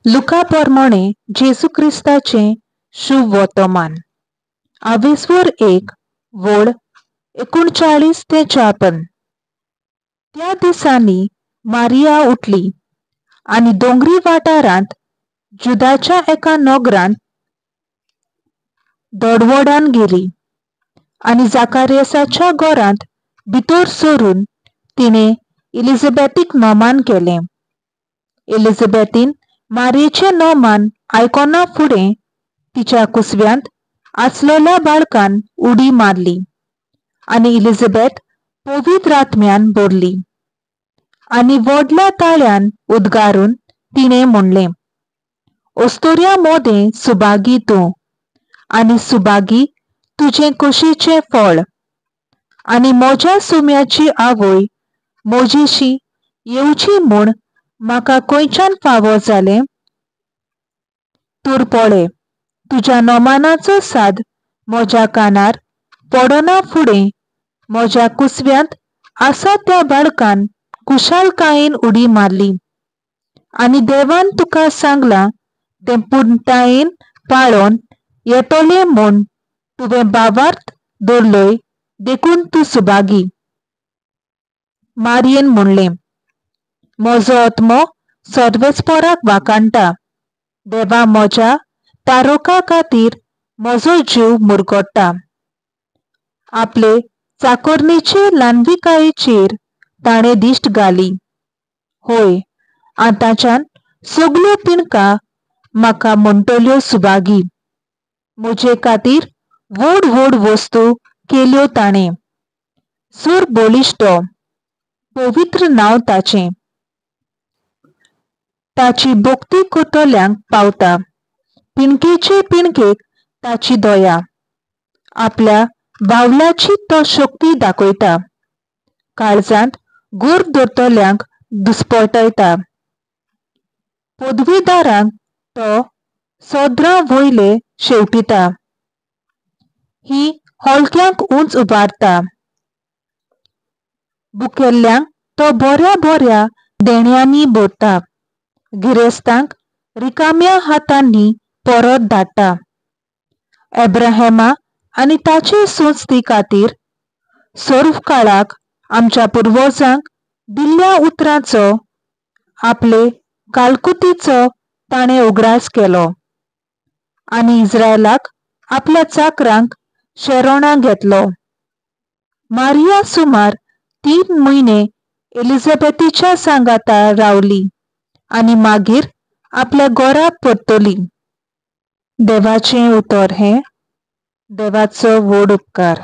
Luca प्रमाणे जेजू ख्रिस्ताचे शुभ वर्तमान 21 वोड 39 ते 54. त्या दिसांनी मारिया उठली आणि डोंगरी वाठारांत जुदाच्या एका नगरांत दडवडान गेली आणि जाकार्यासाच्या घरांत भितर सरून तिने एलिझाबेथीक नोमान केले. एलिझाबेथीन मारियेचे नोमान आयकना फुडें तिच्या कुसव्यांत आसलेल्या बाळकान उडी मारली आणि एलिझाबेथ पवित्र आत्म्यान भरली आणि व्हडल्या ताळ्यान उद्गारून तिने म्हणले, ओस्तोऱ्या मोदे सुभागी तूं आणि सुभागी तुझे कुशीचे फळ, आणि मोज्या सुम्याची आवय मोजेशी येवची म्हूण म्हाका खंयच्यान फावो जालें. तूर पळय, तुज्या नोमानाचो साद म्हज्या कानार पडना फुडें म्हज्या कुसव्यांत आसा त्या बाळकान कुशालकायेन उडी मारली आणि देवान तुका सांगलां तें पुर्णतायेन पाळोन येतोलें म्हूण तुवें भावार्थ धरलोय देखून तूं सुभागी. मारियेन म्हणलें, म्हजो आत्मो सर्वेस्पराक वाखाणटा, देवा म्हज्या तारोका खातीर म्हजो जीव मुरगोडटा. आपले चाकरणीचे ल्हानविकायेचेर ताणें दिश्ट घाली. होय, आतांच्यान सगल्यो पिणकां म्हाका म्हणटल्यो सुभागी. म्हजे खातीर व्हड व्हड वस्तू केल्यो ताणें. सूर बळिश्ट, पवित्र नांव ताचें. ताची भक्ती करतल्यांक पावता. पिणकेचे पिणकेक ताची दया. आपल्या बावलाची तो शक्ती दाखयता. काळजांत गर्भ धरतल्यांक दुस्पटयता. पदवीदारांक तो सद्रां वयले शेवटिता. ही हॉलक्यांक उंच उबारता. भुकेल्ल्यांक तो बऱ्या बऱ्या देण्यांनी भरता. गिरेस्तांक रिकाम्या हातांनी परत धाडटा. एब्राहिमा आनी ताचे संस्थे खातीर सर्व काळाक आमच्या पुर्वजांक दिल्ल्या उतरांचो आपले कालकुतीचो ताणें उगडास केलो आनी इस्रायलाक आपल्या चाकरांक शेरोणां घेतलो. मारिया सुमार 3 म्हयने एलिझाबेथीच्या सांगाता रावली आनी मागीर आपल्या घरा परतली. देवाचें उतर हें. देवाचो व्हड उपकार.